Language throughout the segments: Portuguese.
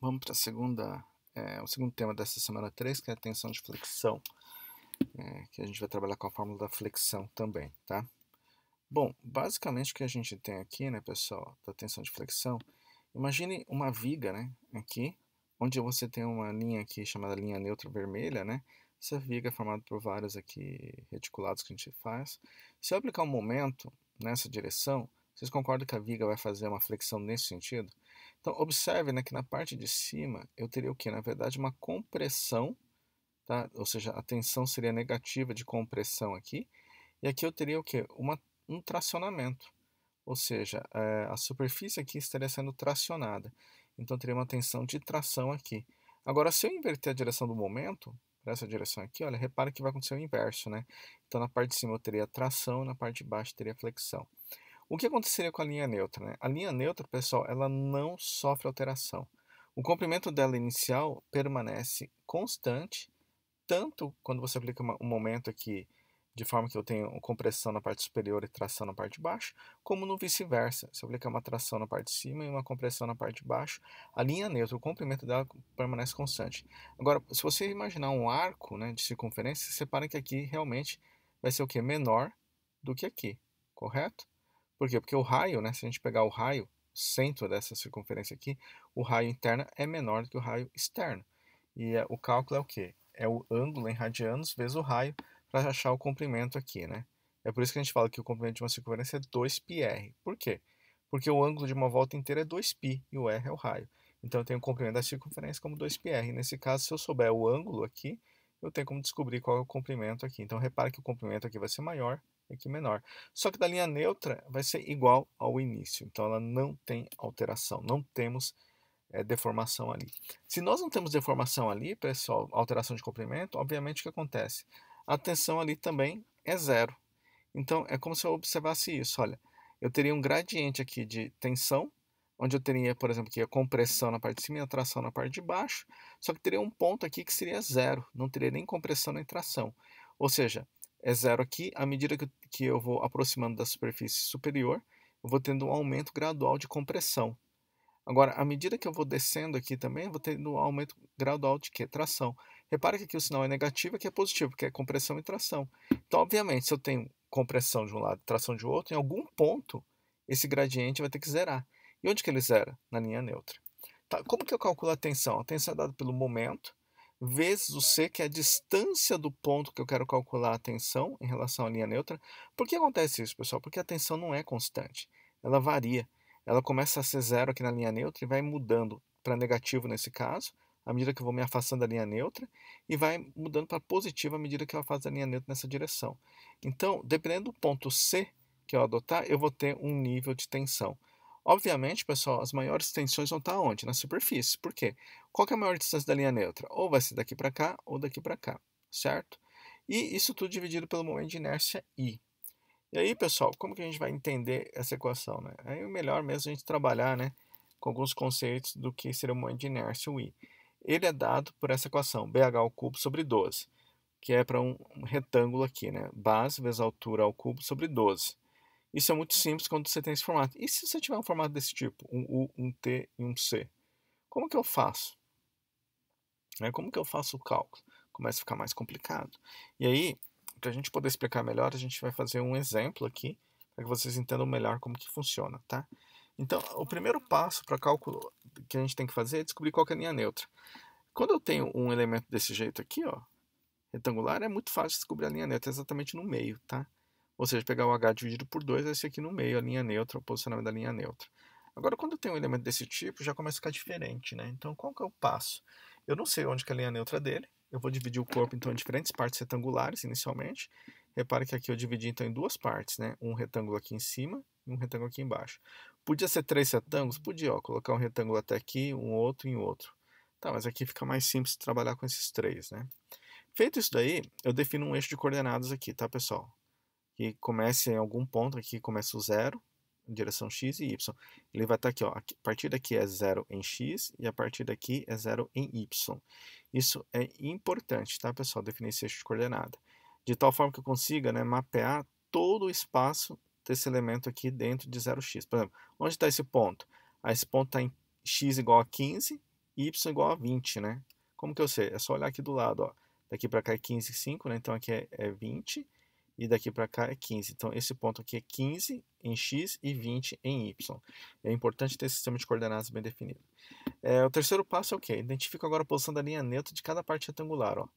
Vamos para o segundo tema dessa semana 3, que é a tensão de flexão, que a gente vai trabalhar com a fórmula da flexão também, tá? Bom, basicamente o que a gente tem aqui, né, pessoal, da tensão de flexão, imagine uma viga, né, aqui, onde você tem uma linha aqui chamada linha neutra vermelha, né? Essa viga é formada por vários aqui reticulados que a gente faz. Se eu aplicar um momento nessa direção, vocês concordam que a viga vai fazer uma flexão nesse sentido? Então, observe, né, que na parte de cima eu teria o que? Na verdade, uma compressão, tá? Ou seja, a tensão seria negativa de compressão aqui. E aqui eu teria o que? Um tracionamento. Ou seja, a superfície aqui estaria sendo tracionada. Então, teria uma tensão de tração aqui. Agora, se eu inverter a direção do momento, para essa direção aqui, olha, repara que vai acontecer o inverso, né? Então, na parte de cima eu teria tração, na parte de baixo teria flexão. O que aconteceria com a linha neutra, né? A linha neutra, pessoal, ela não sofre alteração. O comprimento dela inicial permanece constante, tanto quando você aplica um momento aqui de forma que eu tenho compressão na parte superior e tração na parte de baixo, como no vice-versa. Se eu aplicar uma tração na parte de cima e uma compressão na parte de baixo, a linha neutra, o comprimento dela permanece constante. Agora, se você imaginar um arco, né, de circunferência, você separa que aqui realmente vai ser o quê? Menor do que aqui, correto? Por quê? Porque o raio, né, se a gente pegar o raio, o centro dessa circunferência aqui, o raio interno é menor do que o raio externo. E o cálculo é o quê? É o ângulo em radianos vezes o raio para achar o comprimento aqui, né? É por isso que a gente fala que o comprimento de uma circunferência é 2πr. Por quê? Porque o ângulo de uma volta inteira é 2π e o r é o raio. Então eu tenho o comprimento da circunferência como 2πr. Nesse caso, se eu souber o ângulo aqui, eu tenho como descobrir qual é o comprimento aqui. Então repare que o comprimento aqui vai ser maior e aqui menor. Só que da linha neutra vai ser igual ao início. Então ela não tem alteração, não temos deformação ali. Se nós não temos deformação ali, pessoal, alteração de comprimento, obviamente o que acontece? A tensão ali também é zero. Então é como se eu observasse isso. Olha, eu teria um gradiente aqui de tensão, onde eu teria, por exemplo, aqui a compressão na parte de cima e a tração na parte de baixo, só que teria um ponto aqui que seria zero, não teria nem compressão nem tração. Ou seja, é zero aqui, à medida que eu vou aproximando da superfície superior, eu vou tendo um aumento gradual de compressão. Agora, à medida que eu vou descendo aqui também, eu vou tendo um aumento gradual de quê? Tração. Repare que aqui o sinal é negativo e aqui é positivo, que é compressão e tração. Então, obviamente, se eu tenho compressão de um lado e tração de outro, em algum ponto esse gradiente vai ter que zerar. E onde que ele zera? Na linha neutra. Tá, como que eu calculo a tensão? A tensão é dada pelo momento, vezes o C, que é a distância do ponto que eu quero calcular a tensão em relação à linha neutra. Por que acontece isso, pessoal? Porque a tensão não é constante, ela varia. Ela começa a ser zero aqui na linha neutra e vai mudando para negativo nesse caso, à medida que eu vou me afastando da linha neutra, e vai mudando para positivo à medida que eu afasto da linha neutra nessa direção. Então, dependendo do ponto C que eu adotar, eu vou ter um nível de tensão. Obviamente, pessoal, as maiores tensões vão estar onde? Na superfície. Por quê? Qual que é a maior distância da linha neutra? Ou vai ser daqui para cá, ou daqui para cá, certo? E isso tudo dividido pelo momento de inércia I. E aí, pessoal, como que a gente vai entender essa equação, né? Aí o melhor mesmo a gente trabalhar, né, com alguns conceitos do que seria o momento de inércia, o I. Ele é dado por essa equação, BH ao cubo sobre 12, que é para um retângulo aqui, né? Base vezes altura ao cubo sobre 12. Isso é muito simples quando você tem esse formato. E se você tiver um formato desse tipo, um U, um T e um C? Como que eu faço? Como que eu faço o cálculo? Começa a ficar mais complicado. E aí, para a gente poder explicar melhor, a gente vai fazer um exemplo aqui, para que vocês entendam melhor como que funciona, tá? Então, o primeiro passo para cálculo que a gente tem que fazer é descobrir qual que é a linha neutra. Quando eu tenho um elemento desse jeito aqui, ó, retangular, é muito fácil descobrir a linha neutra exatamente no meio, tá? Ou seja, pegar o H dividido por 2, esse aqui no meio, a linha neutra, o posicionamento da linha neutra. Agora, quando eu tenho um elemento desse tipo, já começa a ficar diferente, né? Então, qual que é o passo? Eu não sei onde que é a linha neutra dele. Eu vou dividir o corpo, então, em diferentes partes retangulares, inicialmente. Repare que aqui eu dividi, então, em duas partes, né? Um retângulo aqui em cima e um retângulo aqui embaixo. Podia ser 3 retângulos? Podia, ó. Colocar um retângulo até aqui, um outro e um outro. Tá, mas aqui fica mais simples trabalhar com esses três, né? Feito isso daí, eu defino um eixo de coordenadas aqui, tá, pessoal? Que comece em algum ponto, aqui começa o zero, em direção x e y. Ele vai estar aqui, ó, a partir daqui é zero em x e a partir daqui é zero em y. Isso é importante, tá, pessoal, definir esse eixo de coordenada. De tal forma que eu consiga, né, mapear todo o espaço desse elemento aqui dentro de 0x. Por exemplo, onde está esse ponto? Esse ponto está em x igual a 15 y igual a 20, né? Como que eu sei? É só olhar aqui do lado, ó. Daqui para cá é 15,5, né? Então aqui é 20 e daqui para cá é 15. Então esse ponto aqui é 15 em x e 20 em y. É importante ter esse sistema de coordenadas bem definido. O terceiro passo é o quê? Identifica agora a posição da linha neutra de cada parte retangular, ó.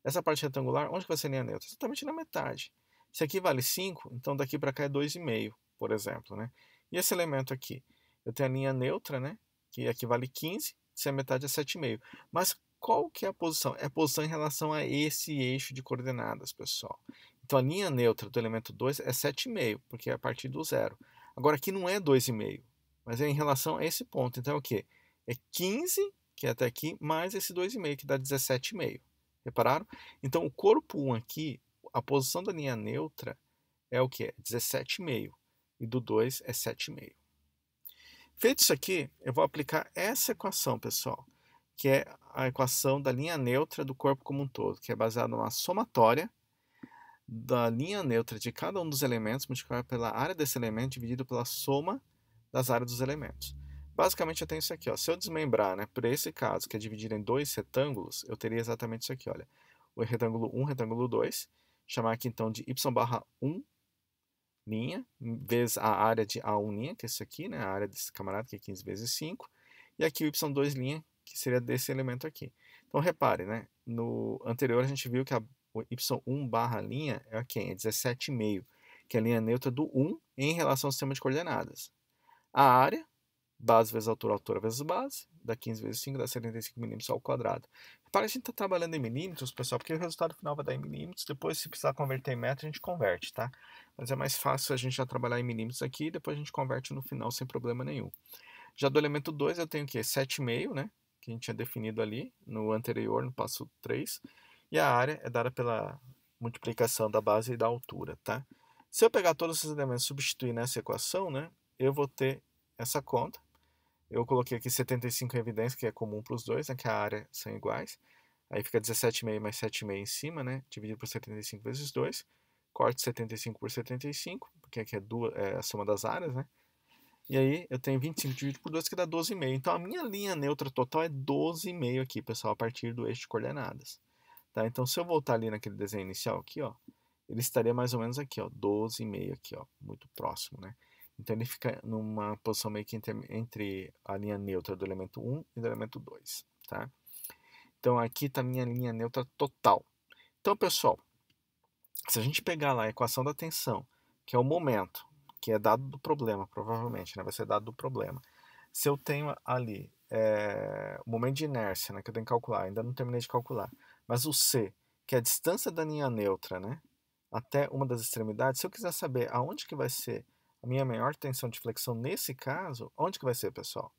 Essa parte retangular, onde que vai ser a linha neutra? Exatamente na metade. Se aqui vale 5, então daqui para cá é 2,5, por exemplo, né? E esse elemento aqui? Eu tenho a linha neutra, né? Que aqui vale 15, se a metade é 7,5. Mas qual que é a posição? É a posição em relação a esse eixo de coordenadas, pessoal. Então a linha neutra do elemento 2 é 7,5, porque é a partir do zero. Agora aqui não é 2,5, mas é em relação a esse ponto. Então é o quê? É 15, que é até aqui, mais esse 2,5, que dá 17,5. Repararam? Então, o corpo 1 aqui, a posição da linha neutra é o que? 17,5. E do 2 é 7,5. Feito isso aqui, eu vou aplicar essa equação, pessoal, que é a equação da linha neutra do corpo como um todo, que é baseada numa somatória da linha neutra de cada um dos elementos multiplicado pela área desse elemento dividido pela soma das áreas dos elementos. Basicamente eu tenho isso aqui, ó. Se eu desmembrar, né, por esse caso, que é dividido em dois retângulos, eu teria exatamente isso aqui, olha. O retângulo 1, retângulo 2, chamar aqui então de y barra 1 linha, vezes a área de A1 linha, que é isso aqui, né, a área desse camarada, que é 15 vezes 5, e aqui o y2 linha, que seria desse elemento aqui. Então repare, né, no anterior a gente viu que o y1 barra linha é quem? É 17,5, que é a linha neutra do 1 em relação ao sistema de coordenadas. A área, base vezes altura, altura vezes base, dá 15 vezes 5, dá 75 milímetros ao quadrado. Repara, a gente está trabalhando em milímetros, pessoal, porque o resultado final vai dar em milímetros. Depois, se precisar converter em metro, a gente converte, tá? Mas é mais fácil a gente já trabalhar em milímetros aqui, depois a gente converte no final sem problema nenhum. Já do elemento 2, eu tenho o quê? 7,5, né? Que a gente tinha definido ali no anterior, no passo 3. E a área é dada pela multiplicação da base e da altura, tá? Se eu pegar todos esses elementos e substituir nessa equação, né? Eu vou ter essa conta. Eu coloquei aqui 75 em evidência, que é comum para os dois, né, que a área são iguais. Aí fica 17,5 mais 7,5 em cima, né, dividido por 75 vezes 2. Corte 75 por 75, porque aqui é a soma das áreas, né? E aí eu tenho 25 dividido por 2, que dá 12,5. Então a minha linha neutra total é 12,5 aqui, pessoal, a partir do eixo de coordenadas. Tá? Então se eu voltar ali naquele desenho inicial aqui, ó, ele estaria mais ou menos aqui, ó, 12,5 aqui, ó, muito próximo, né? Então ele fica numa posição meio que entre a linha neutra do elemento 1 e do elemento 2, tá? Então aqui está a minha linha neutra total. Então, pessoal, se a gente pegar lá a equação da tensão, que é o momento, que é dado do problema, provavelmente, né? Vai ser dado do problema. Se eu tenho ali o momento de inércia, né, que eu tenho que calcular, ainda não terminei de calcular, mas o C, que é a distância da linha neutra, né, até uma das extremidades, se eu quiser saber aonde que vai ser a minha maior tensão de flexão nesse caso, onde que vai ser, pessoal?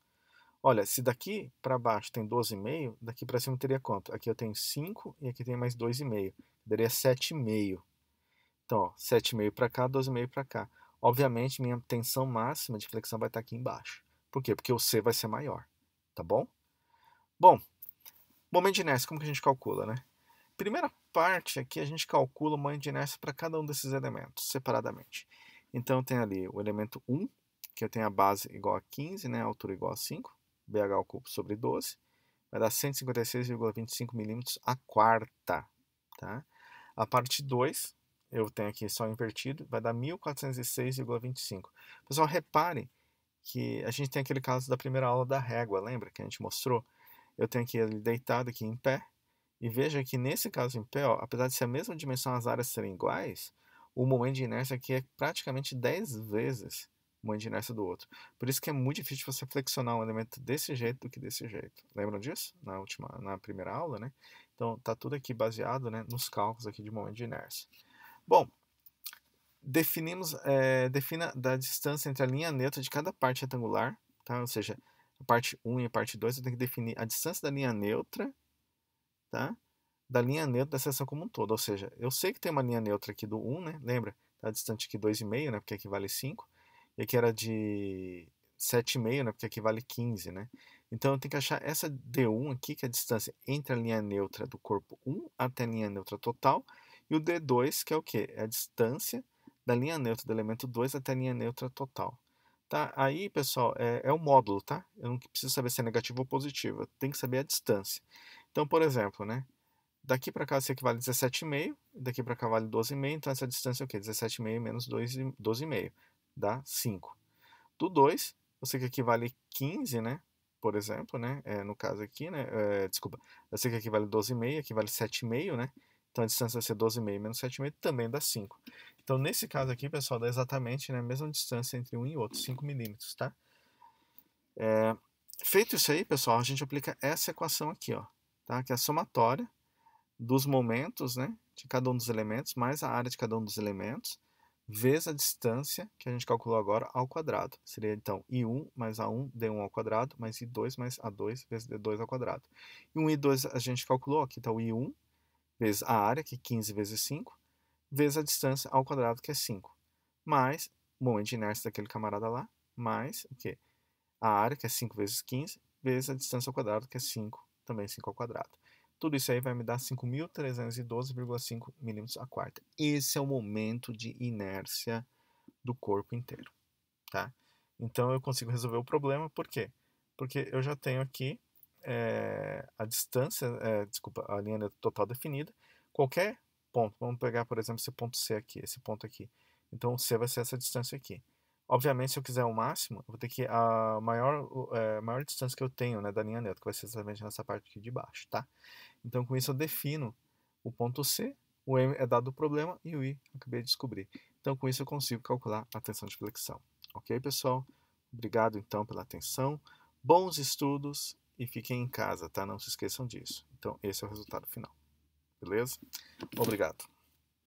Olha, se daqui para baixo tem 12,5, daqui para cima teria quanto? Aqui eu tenho 5 e aqui tem mais 2,5, daria 7,5. Então, ó, 7,5 para cá, 12,5 para cá. Obviamente, minha tensão máxima de flexão vai estar aqui embaixo. Por quê? Porque o C vai ser maior, tá bom? Bom, momento de inércia, como que a gente calcula, né? Primeira parte aqui, a gente calcula o momento de inércia para cada um desses elementos, separadamente. Então, tem ali o elemento 1, que eu tenho a base igual a 15, né? A altura igual a 5, BH ao cubo sobre 12, vai dar 156,25 milímetros a quarta, tá? A parte 2, eu tenho aqui só invertido, vai dar 1406,25. Pessoal, repare que a gente tem aquele caso da primeira aula da régua, lembra que a gente mostrou? Eu tenho aqui ele deitado aqui em pé, e veja que nesse caso em pé, ó, apesar de ser a mesma dimensão, as áreas serem iguais, o momento de inércia aqui é praticamente 10 vezes o momento de inércia do outro. Por isso que é muito difícil você flexionar um elemento desse jeito do que desse jeito. Lembram disso? Na primeira aula, né? Então, tá tudo aqui baseado, né, nos cálculos aqui de momento de inércia. Bom, defina da distância entre a linha neutra de cada parte retangular, tá? Ou seja, a parte 1 e a parte 2, eu tenho que definir a distância da linha neutra, tá? Da linha neutra da seção como um todo. Ou seja, eu sei que tem uma linha neutra aqui do 1, né? Lembra? Está distante aqui 2,5, né? Porque aqui vale 5. E aqui era de 7,5, né? Porque aqui vale 15, né? Então eu tenho que achar essa D1 aqui, que é a distância entre a linha neutra do corpo 1 até a linha neutra total. E o D2, que é o quê? É a distância da linha neutra do elemento 2 até a linha neutra total. Tá? Aí, pessoal, é o módulo, tá? Eu não preciso saber se é negativo ou positivo, eu tenho que saber a distância. Então, por exemplo, né? Daqui para cá isso equivale a 17,5, daqui para cá vale 12,5, então essa distância é o quê? 17,5 menos 12,5, dá 5. Do 2, eu sei que aqui vale 15, né? Por exemplo, né? No caso aqui, né? Desculpa, eu sei que aqui vale 12,5, aqui vale 7,5, né? Então a distância vai ser 12,5 menos 7,5 também dá 5. Então nesse caso aqui, pessoal, dá exatamente, né, a mesma distância entre um e outro, 5 milímetros, tá? Feito isso aí, pessoal, a gente aplica essa equação aqui, ó, tá? Que é a somatória dos momentos, né, de cada um dos elementos, mais a área de cada um dos elementos, vezes a distância que a gente calculou agora ao quadrado. Seria então I1 mais A1 D1 ao quadrado, mais I2 mais A2 vezes D2 ao quadrado. E 1 e 2 a gente calculou, aqui está o I1 vezes a área, que é 15 vezes 5, vezes a distância ao quadrado, que é 5. Mais o momento de inércia daquele camarada lá, mais o quê? A área, que é 5 vezes 15, vezes a distância ao quadrado, que é 5, também 5 ao quadrado. Tudo isso aí vai me dar 5.312,5 milímetros a quarta. Esse é o momento de inércia do corpo inteiro, tá? Então eu consigo resolver o problema, por quê? Porque eu já tenho aqui a distância, desculpa, a linha total definida. Qualquer ponto, vamos pegar, por exemplo, esse ponto C aqui, esse ponto aqui. Então o C vai ser essa distância aqui. Obviamente, se eu quiser o máximo, eu vou ter que a maior distância que eu tenho, né, da linha neutra, que vai ser exatamente nessa parte aqui de baixo, tá? Então, com isso, eu defino o ponto C, o M é dado o problema e o I acabei de descobrir. Então, com isso, eu consigo calcular a tensão de flexão. Ok, pessoal? Obrigado, então, pela atenção. Bons estudos e fiquem em casa, tá? Não se esqueçam disso. Então, esse é o resultado final. Beleza? Obrigado.